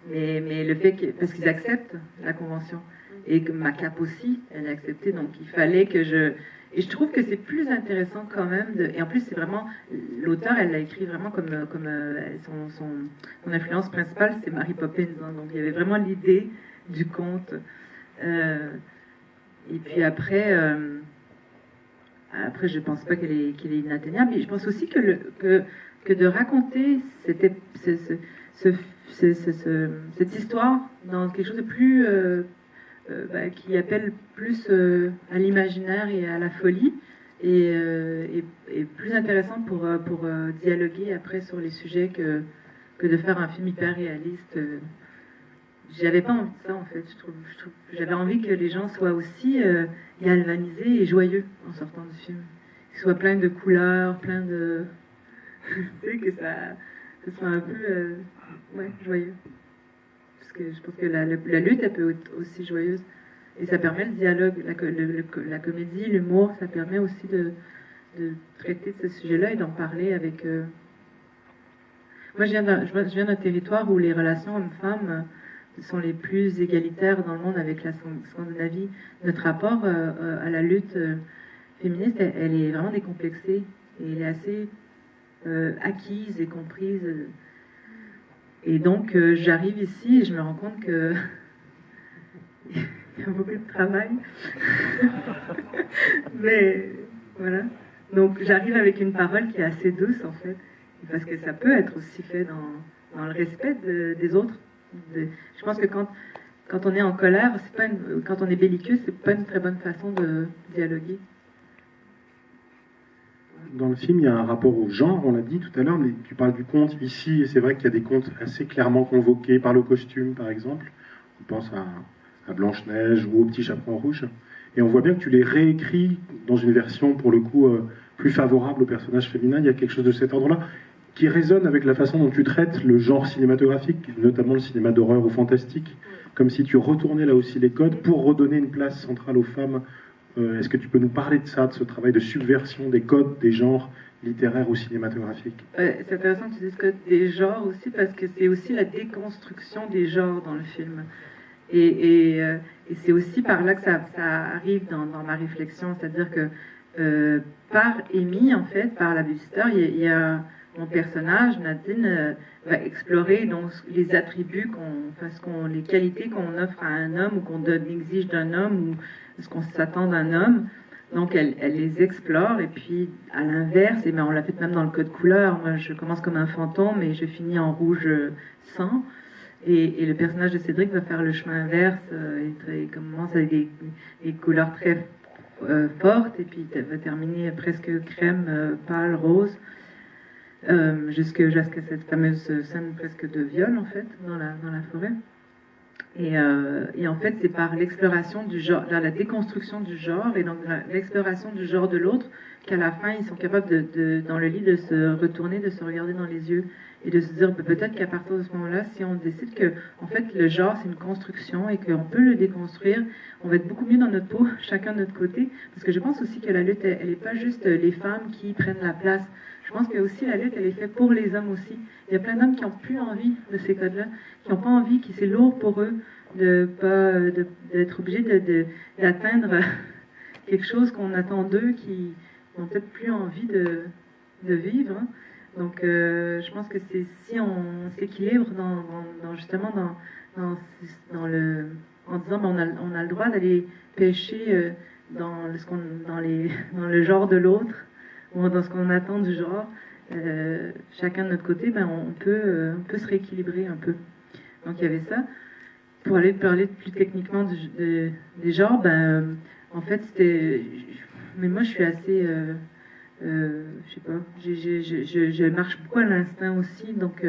Mais le fait que... Parce qu'ils acceptent la convention. Et que ma cape aussi, elle a accepté, donc il fallait que je... Et je trouve que c'est plus intéressant quand même, et en plus c'est vraiment, l'auteur elle l'a écrit vraiment comme son influence principale c'est Mary Poppins, hein, donc il y avait vraiment l'idée du conte. Et puis après je pense pas qu'elle est inatteignable, mais je pense aussi que de raconter cette histoire dans quelque chose de plus... qui appelle plus à l'imaginaire et à la folie et plus intéressant pour dialoguer après sur les sujets que de faire un film hyper réaliste. J'avais pas envie de ça en fait. J'avais envie que les gens soient aussi galvanisés et joyeux en sortant du film. Qu'ils soient pleins de couleurs, plein de... tu sais, que ça soit un peu joyeux. Que je pense que la lutte, elle peut être aussi joyeuse. Et ça permet le dialogue, la comédie, l'humour, ça permet aussi de traiter de ce sujet-là et d'en parler avec... Moi, je viens d'un territoire où les relations hommes-femmes sont les plus égalitaires dans le monde avec la Scandinavie. Notre rapport à la lutte féministe, elle est vraiment décomplexée. Et elle est assez acquise et comprise... Et donc, j'arrive ici et je me rends compte que il y a beaucoup de travail. Mais voilà. Donc, j'arrive avec une parole qui est assez douce, en fait. Parce que ça peut être aussi fait dans le respect des autres. Je pense que quand on est en colère, quand on est belliqueux, c'est pas une très bonne façon de dialoguer. Dans le film, il y a un rapport au genre, on l'a dit tout à l'heure, mais tu parles du conte ici, et c'est vrai qu'il y a des contes assez clairement convoqués par le costume, par exemple. On pense à Blanche-Neige ou au Petit Chaperon Rouge. Et on voit bien que tu les réécris dans une version, pour le coup, plus favorable au personnage féminin. Il y a quelque chose de cet ordre-là qui résonne avec la façon dont tu traites le genre cinématographique, notamment le cinéma d'horreur ou fantastique, comme si tu retournais là aussi les codes pour redonner une place centrale aux femmes. Est-ce que tu peux nous parler de ça, de ce travail de subversion des codes, des genres littéraires ou cinématographiques? C'est intéressant que tu dises code des genres aussi, parce que c'est aussi la déconstruction des genres dans le film. Et c'est aussi par là que ça arrive dans ma réflexion, c'est-à-dire que par Amy, en fait, par la babysitter, il y a mon personnage, Nadine, va explorer donc les attributs les qualités qu'on offre à un homme ou qu'on exige d'un homme ou ce qu'on s'attend d'un homme. Donc elle les explore et puis à l'inverse, et on l'a fait même dans le code couleur. Moi je commence comme un fantôme et je finis en rouge sang. Et le personnage de Cédric va faire le chemin inverse, il commence avec des couleurs très fortes, et puis il va terminer presque crème, pâle, rose, jusqu'à cette fameuse scène presque de viol, en fait, dans la forêt. Et en fait, c'est par l'exploration du genre, dans la déconstruction du genre, et donc l'exploration du genre de l'autre, qu'à la fin, ils sont capables, dans le lit, de se retourner, de se regarder dans les yeux, et de se dire peut-être qu'à partir de ce moment-là, si on décide que en fait le genre c'est une construction et qu'on peut le déconstruire, on va être beaucoup mieux dans notre peau, chacun de notre côté. Parce que je pense aussi que la lutte, elle n'est pas juste les femmes qui prennent la place. Je pense que aussi la lutte, elle est faite pour les hommes aussi. Il y a plein d'hommes qui n'ont plus envie de ces codes-là, qui n'ont pas envie, qui c'est lourd pour eux d'être obligés d'atteindre quelque chose qu'on attend d'eux, qui n'ont peut-être plus envie de vivre. Hein. Donc, je pense que c'est si on s'équilibre justement dans le, en disant ben, on a le droit d'aller pêcher dans le genre de l'autre, ou dans ce qu'on attend du genre, chacun de notre côté, ben, on peut se rééquilibrer un peu. Donc il y avait ça. Pour aller parler plus techniquement des genres, ben, en fait c'était, mais moi je suis assez je sais pas, je marche beaucoup à l'instinct aussi, donc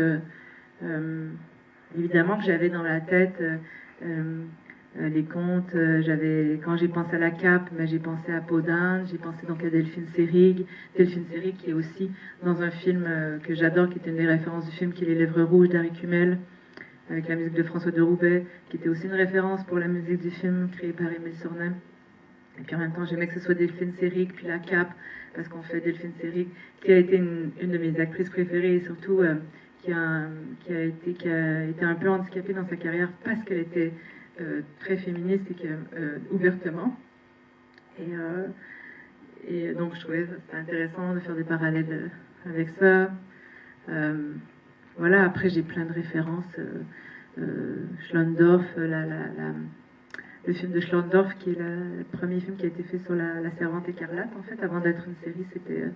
évidemment que j'avais dans la tête les contes, quand j'ai pensé à la Cape, ben, j'ai pensé à Peau d'Inde, j'ai pensé donc à Delphine Seyrig qui est aussi dans un film que j'adore, qui était une des références du film, qui est Les Lèvres Rouges d'Harry Kumel, avec la musique de François de Roubaix, qui était aussi une référence pour la musique du film créé par Émile Sornin. Et puis en même temps, j'aimais que ce soit Delphine Seyrig, puis la Cape, parce qu'on fait Delphine Seyrig, qui a été une de mes actrices préférées, et surtout qui a été un peu handicapée dans sa carrière parce qu'elle était très féministe et ouvertement. Et donc je trouvais c'était intéressant de faire des parallèles avec ça. Voilà, après j'ai plein de références. Schlondorf, le film de Schlondorf, qui est le premier film qui a été fait sur la Servante écarlate, en fait, avant d'être une série, c'est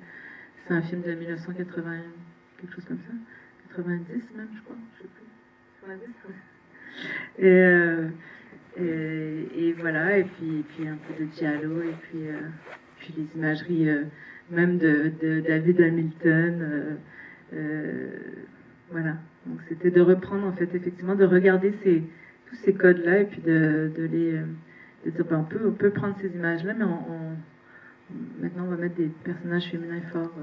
un film de 1980, quelque chose comme ça, 90 même, je crois, je sais plus, 90. Et voilà, et puis un peu de giallo, et puis les imageries même de David Hamilton, voilà. Donc c'était de reprendre, en fait, effectivement, de regarder tous ces codes-là, et puis de dire, ben, on peut prendre ces images-là, mais maintenant on va mettre des personnages féminins forts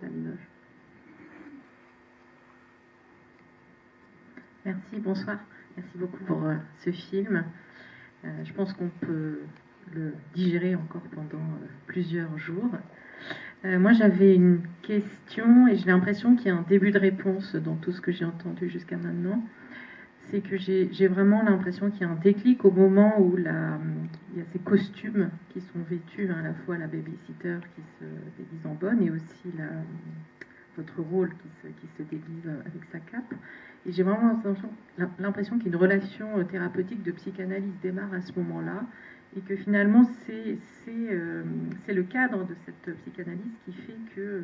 à l'image. Merci, bonsoir. Merci beaucoup pour ce film. Je pense qu'on peut le digérer encore pendant plusieurs jours. Moi, j'avais une question, et j'ai l'impression qu'il y a un début de réponse dans tout ce que j'ai entendu jusqu'à maintenant. C'est que j'ai vraiment l'impression qu'il y a un déclic au moment où il y a ces costumes qui sont vêtus, hein, à la fois la babysitter qui se déguise en bonne, et aussi votre rôle qui se déguise avec sa cape. Et j'ai vraiment l'impression qu'il y a une relation thérapeutique de psychanalyse démarre à ce moment-là, et que finalement c'est le cadre de cette psychanalyse qui fait que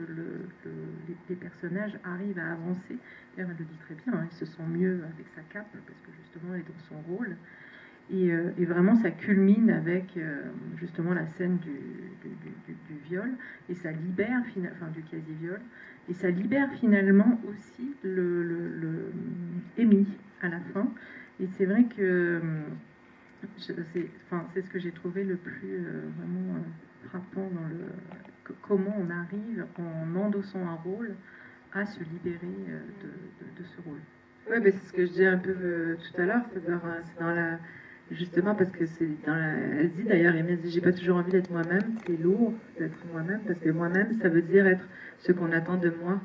les personnages arrivent à avancer. D'ailleurs, elle le dit très bien, hein, ils se sent mieux avec sa cape parce que justement elle est dans son rôle. Et vraiment ça culmine avec justement la scène du viol, et ça libère du quasi-viol, et ça libère finalement aussi le Amy à la fin. Et c'est vrai que c'est ce que j'ai trouvé le plus vraiment frappant dans comment on arrive, en endossant un rôle, à se libérer de ce rôle. Oui, mais c'est ce que je disais un peu tout à l'heure, c'est dans la... Justement, parce que elle dit d'ailleurs, Emile dit, j'ai pas toujours envie d'être moi-même, c'est lourd d'être moi-même, parce que moi-même, ça veut dire être ce qu'on attend de moi,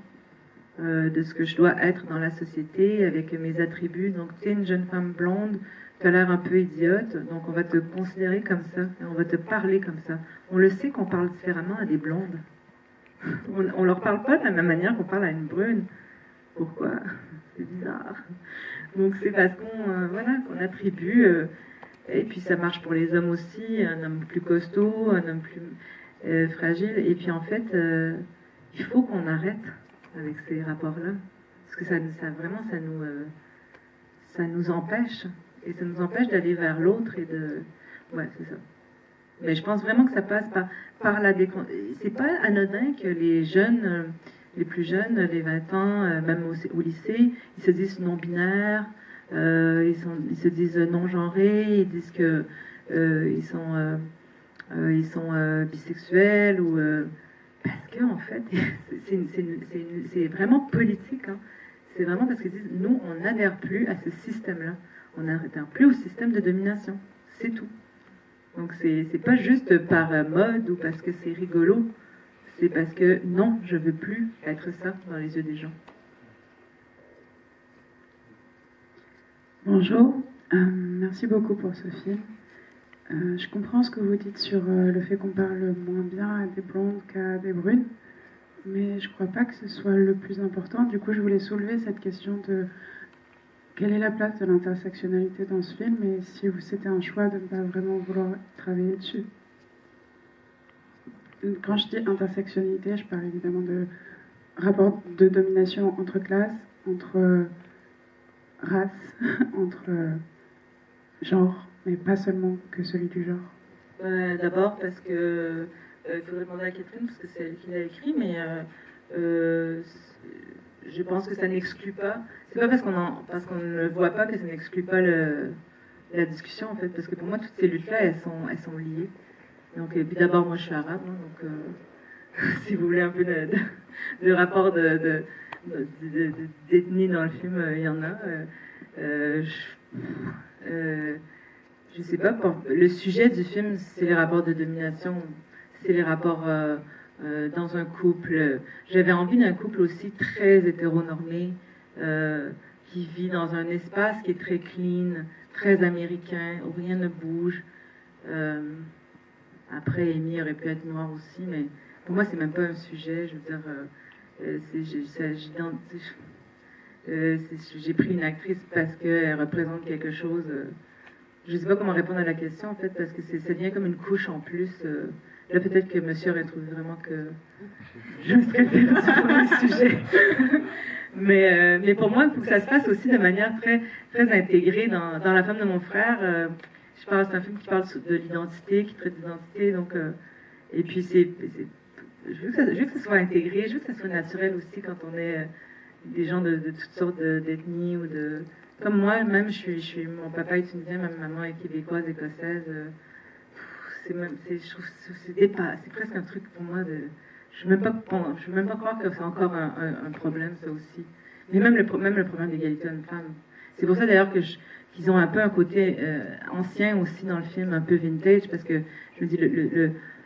de ce que je dois être dans la société, avec mes attributs. Donc, tu es une jeune femme blonde, tu as l'air un peu idiote, donc on va te considérer comme ça, et on va te parler comme ça. On le sait qu'on parle différemment à des blondes. On leur parle pas de la même manière qu'on parle à une brune. Pourquoi? C'est bizarre. Donc c'est parce qu'on attribue, et puis ça marche pour les hommes aussi, un homme plus costaud, un homme plus fragile, et puis en fait, il faut qu'on arrête avec ces rapports-là, parce que ça ça nous empêche. Et ça nous empêche d'aller vers l'autre et de... Ouais, c'est ça. Mais je pense vraiment que ça passe par la C'est pas anodin que les jeunes, les plus jeunes, les 20 ans, même au lycée, ils se disent non-binaires, ils se disent non-genrés, ils disent que ils sont bisexuels ou parce que en fait c'est vraiment politique. Hein. C'est vraiment parce qu'ils disent nous on n'adhère plus à ce système-là, on n'adhère plus au système de domination, c'est tout. Donc c'est pas juste par mode ou parce que c'est rigolo, c'est parce que non, je veux plus être ça dans les yeux des gens. Bonjour, merci beaucoup pour ce film. Je comprends ce que vous dites sur le fait qu'on parle moins bien à des blondes qu'à des brunes, mais je crois pas que ce soit le plus important. Du coup, je voulais soulever cette question de quelle est la place de l'intersectionnalité dans ce film et si c'était un choix de ne pas vraiment vouloir travailler dessus. Quand je dis intersectionnalité, je parle évidemment de rapport de domination entre classes, entre races, entre genres, mais pas seulement que celui du genre. D'abord parce que il faudrait demander à Catherine parce que c'est elle qui l'a écrit, mais je pense que ça n'exclut pas. C'est pas parce qu'on ne le voit pas que ça n'exclut pas la discussion en fait, parce que pour moi toutes ces luttes-là elles sont liées. Donc et puis d'abord moi je suis arabe, hein, donc si vous voulez un peu de rapport d'ethnie dans le film, il y en a. Je sais pas. Le sujet du film c'est les rapports de domination, c'est les rapports dans un couple. J'avais envie d'un couple aussi très hétéronormé, qui vit dans un espace qui est très clean, très américain, où rien ne bouge. Après, Amy aurait pu être noire aussi, mais pour moi, c'est même pas un sujet. Je veux dire, j'ai pris une actrice parce qu'elle représente quelque chose. Je sais pas comment répondre à la question, en fait, parce que ça devient comme une couche en plus. Là, peut-être que monsieur aurait trouvé vraiment que je me serais perdue sur le sujet. mais pour moi, il faut que ça se fasse aussi de manière très, très intégrée dans La femme de mon frère. C'est un film qui parle de l'identité, qui traite d'identité. Donc, et puis, je veux que ça soit intégré, je veux que ça soit naturel aussi quand on est des gens de toutes sortes d'ethnies ou de... Comme moi, même, mon papa est tunisien, ma maman est québécoise, écossaise. Je trouve c'est presque un truc pour moi de... Je ne veux même pas croire que c'est encore un problème, ça aussi. Mais même le problème d'égalité homme-femme. C'est pour ça d'ailleurs qu'ils ont un peu un côté ancien aussi dans le film, un peu vintage, parce que je me dis,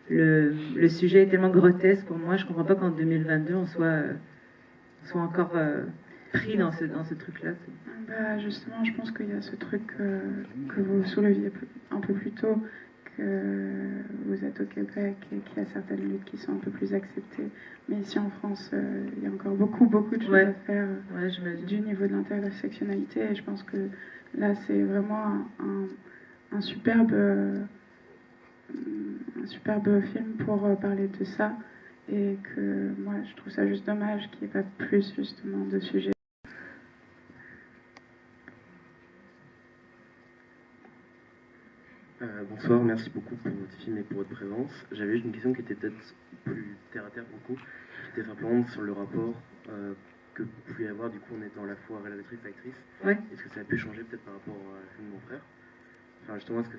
le sujet est tellement grotesque pour moi, je ne comprends pas qu'en 2022, on soit encore pris dans ce truc-là. Bah, justement, je pense qu'il y a ce truc que vous souleviez un peu plus tôt, que vous êtes au Québec et qu'il y a certaines luttes qui sont un peu plus acceptées. Mais ici en France, il y a encore beaucoup de choses à faire du niveau de l'intersectionnalité. Et je pense que là, c'est vraiment un superbe film pour parler de ça. Et que moi, je trouve ça juste dommage qu'il n'y ait pas plus justement de sujets. Bonsoir, merci beaucoup pour votre film et pour votre présence. J'avais juste une question qui était peut-être plus terre à terre pour le coup. C'était simplement sur le rapport que vous pouviez avoir du coup en étant à la fois réalisatrice et actrice. Ouais. Est-ce que ça a pu changer peut-être par rapport à la film de mon frère? Enfin justement, est-ce que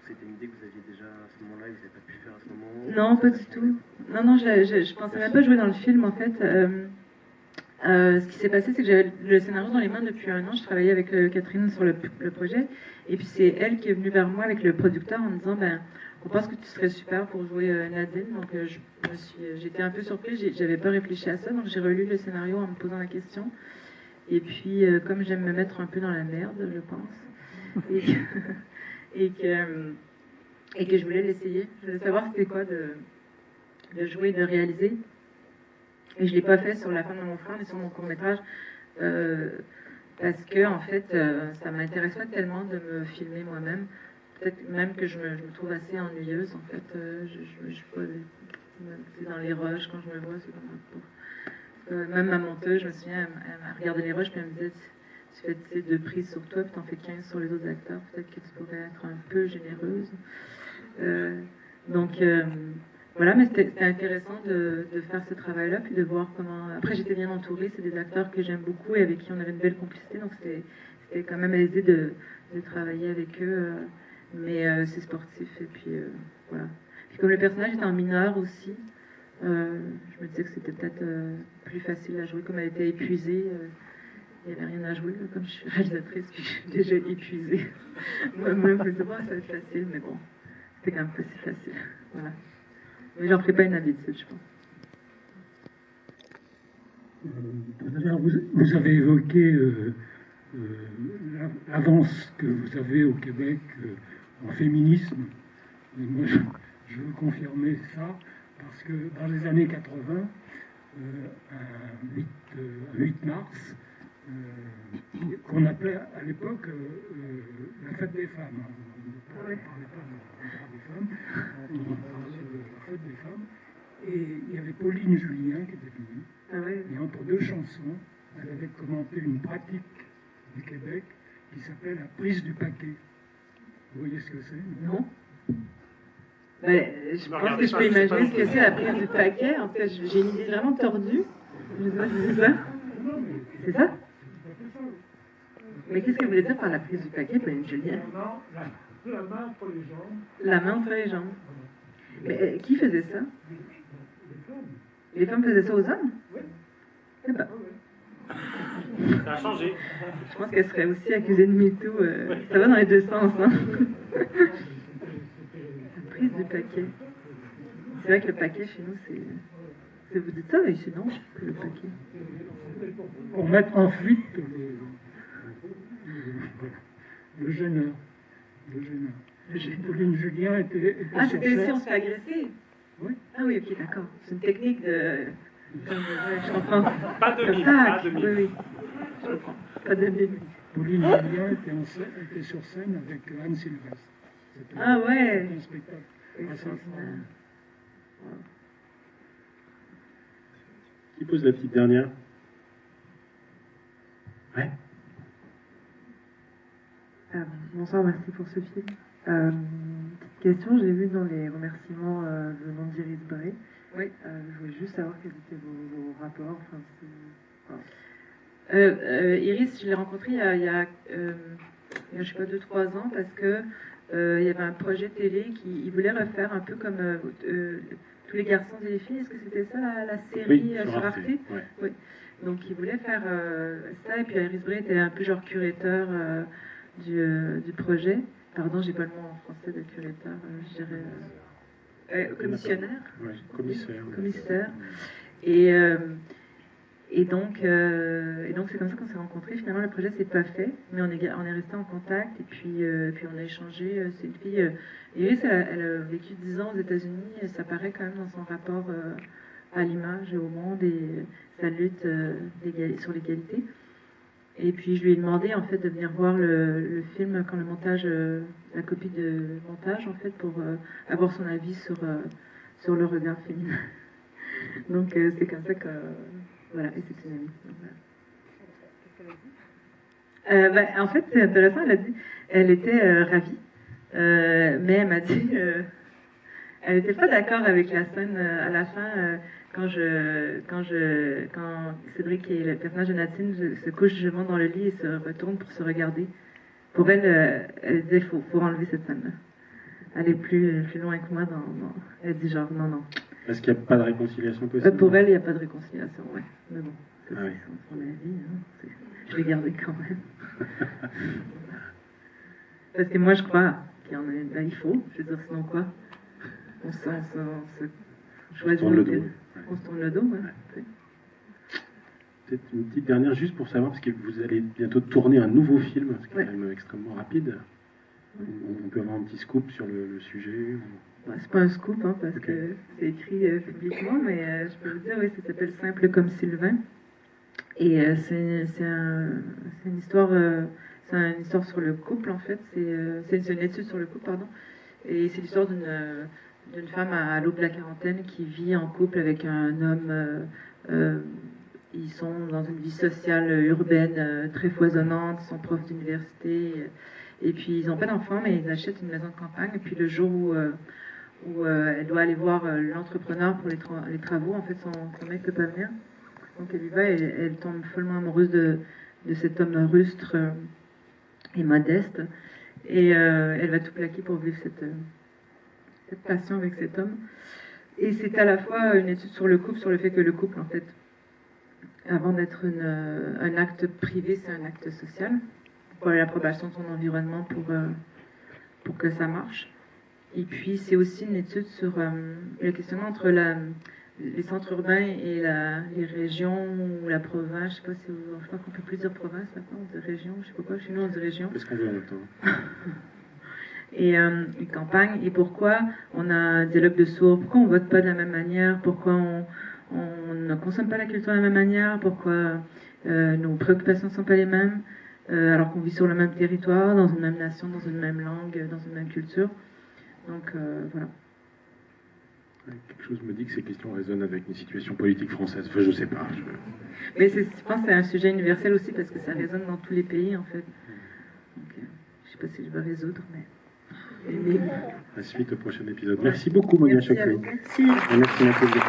c'était une idée que vous aviez déjà à ce moment-là et que vous n'avez pas pu faire à ce moment? Non, pas du tout. Non, je pensais même pas jouer dans le film en fait. Ce qui s'est passé, c'est que j'avais le scénario dans les mains depuis un an. Je travaillais avec Catherine sur le projet. Et puis c'est elle qui est venue vers moi avec le producteur en me disant on pense que tu serais super pour jouer Nadine. Donc j'étais un peu surprise, j'avais pas réfléchi à ça. Donc j'ai relu le scénario en me posant la question. Et puis comme j'aime me mettre un peu dans la merde, je pense. Et que je voulais l'essayer. Je voulais savoir c'était quoi de jouer, de réaliser. Et je ne l'ai pas fait sur La femme de mon frère, mais sur mon court-métrage, parce que, en fait, ça ne m'intéresse pas tellement de me filmer moi-même. Peut-être même que je me trouve assez ennuyeuse, en fait. C'est dans les rushs, quand je me vois, c'est comme un... Même ma monteuse, je me souviens, elle regardait les rushs, puis elle me disait, tu fais ces 2 prises sur toi, puis t'en fais 15 sur les autres acteurs, peut-être que tu pourrais être un peu généreuse. Donc, voilà, mais c'était intéressant de faire ce travail-là, puis de voir comment... Après, j'étais bien entourée, c'est des acteurs que j'aime beaucoup et avec qui on avait une belle complicité, donc c'était quand même aisé de travailler avec eux, mais c'est sportif, et puis voilà. Puis comme le personnage était en mineur aussi, je me disais que c'était peut-être plus facile à jouer, comme elle était épuisée, il n'y avait rien à jouer, là, comme je suis réalisatrice, puis je suis déjà épuisée. Moi-même, je me disais, ça va être facile, mais bon, c'était quand même pas si facile, voilà. Mais j'en ferai pas une habitude, je pense. Tout à l'heure, vous avez évoqué l'avance que vous avez au Québec en féminisme. Et moi, je veux confirmer ça, parce que dans les années 80, un 8 mars, qu'on appelait à l'époque la fête des femmes. On ne parlait pas des femmes, on parlait de la fête des femmes. Et il y avait Pauline Julien qui était venue. Ah ouais. Et entre 2 chansons, elle avait commenté une pratique du Québec qui s'appelle la prise du paquet. Vous voyez ce que c'est? Non. Je pense que je peux imaginer ce que c'est la prise du paquet. En fait, j'ai une idée vraiment tordue. Je sais pas si c'est ça. C'est ça? Mais qu'est-ce que vous voulez dire par la prise du paquet, Pauline Julien? La main entre les jambes. La main entre les jambes. Mais qui faisait ça? Les femmes faisaient ça aux hommes? Oui. Eh ben. Ça a changé. Je pense qu'elle serait aussi accusée de MeToo. Ça va dans les 2 sens. Hein? La prise du paquet. C'est vrai que le paquet chez nous, c'est. Vous dites ça ici, non? Que le paquet. Pour mettre en fuite le gêneur. Pauline Julien était Ah, sur c'était scène. si on se fait agresser? Oui. Ah oui, ok, d'accord. C'est une technique de... je comprends. Pas de mine, Ah, pas de mine. oui, je comprends. Pas de mine. Pauline Julien était sur scène avec Anne Sylvestre. C'était Ah ouais. un spectacle assez Extraordinaire. Qui pose la petite dernière? Ouais. Bonsoir, merci pour ce film. Petite question, j'ai vu dans les remerciements venant d'Iris Bray. Oui. Je voulais juste savoir quels étaient vos rapports. Iris, je l'ai rencontrée il y a je sais pas, 2-3 ans, parce que il y avait un projet télé qui voulait refaire un peu comme Tous les garçons et les filles. Est-ce que c'était ça la série oui, sur Arte? Ouais. Oui. Donc il voulait faire ça, et puis Iris Bray était un peu genre curateur du projet. Pardon, j'ai pas le mot en français de curateur, je dirais commissionnaire. Ouais, commissaire. Commissaire. Et donc c'est comme ça qu'on s'est rencontrés. Finalement, le projet s'est pas fait, mais on est resté en contact, et puis on a échangé. C'est une fille. Iris, elle a vécu 10 ans aux États-Unis, et ça paraît quand même dans son rapport à l'image et au monde, et sa lutte sur l'égalité. Et puis je lui ai demandé en fait de venir voir le film quand le montage, la copie de montage en fait, pour avoir son avis sur le regard féminin. Donc c'est comme ça que voilà, et c'est une amie. Donc, voilà. En fait c'est intéressant, elle était ravie, mais elle m'a dit elle n'était pas d'accord avec la scène à la fin. Quand Cédric et le personnage de Nadine se couchent justement dans le lit et se retournent pour se regarder. Pour elle, elle disait faut enlever cette scène-là. Elle est plus loin que moi elle dit genre non. Est-ce qu'il n'y a pas de réconciliation possible? Pour elle, il n'y a pas de réconciliation, ouais. Mais bon, ça, ah oui. c'est son avis. Hein. Je l'ai gardé quand même. Parce que moi, je crois qu'il y en a. Il faut. Je veux dire, sinon quoi? On se choisit le dos. On se tourne le dos, ouais. Peut-être une petite dernière, juste pour savoir, parce que vous allez bientôt tourner un nouveau film, ce qui est quand même extrêmement rapide. On peut avoir un petit scoop sur le sujet? C'est pas un scoop, hein, parce que c'est écrit publiquement, mais je peux vous dire, oui, ça s'appelle Simple comme Sylvain. Et c'est une histoire sur le couple, en fait. C'est une étude sur le couple, pardon. Et c'est l'histoire d'une femme à l'aube de la quarantaine qui vit en couple avec un homme ils sont dans une vie sociale urbaine très foisonnante, ils sont profs d'université, et puis ils n'ont pas d'enfants, mais ils achètent une maison de campagne, et puis le jour où elle doit aller voir l'entrepreneur pour les travaux, en fait son mec ne peut pas venir. Donc elle y va et elle tombe follement amoureuse de cet homme rustre et modeste, et elle va tout plaquer pour vivre cette passion avec cet homme. Et c'est à la fois une étude sur le couple, sur le fait que le couple, en fait, avant d'être un acte privé, c'est un acte social, pour l'approbation de son environnement, pour que ça marche. Et puis c'est aussi une étude sur le questionnement entre les centres urbains et les régions ou la province. Je sais pas si je crois qu'on peut plus dire province maintenant, on dit région, je sais pas quoi, chez nous on dit région. Est-ce qu'on veut en même temps Et une campagne, et pourquoi on a un dialogue de sourds, pourquoi on vote pas de la même manière, pourquoi on ne consomme pas la culture de la même manière, pourquoi nos préoccupations ne sont pas les mêmes, alors qu'on vit sur le même territoire, dans une même nation, dans une même langue, dans une même culture. Donc voilà. Quelque chose me dit que ces questions résonnent avec une situation politique française. Enfin, je sais pas. Mais je pense que c'est un sujet universel aussi parce que ça résonne dans tous les pays en fait. Donc, je sais pas si je vais résoudre, mais... La suite au prochain épisode. Merci beaucoup, Monia Chokri. Merci. Merci, Mathilde.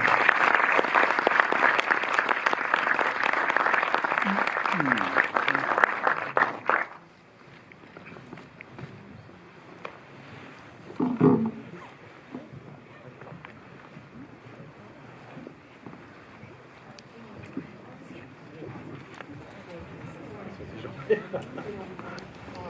C'est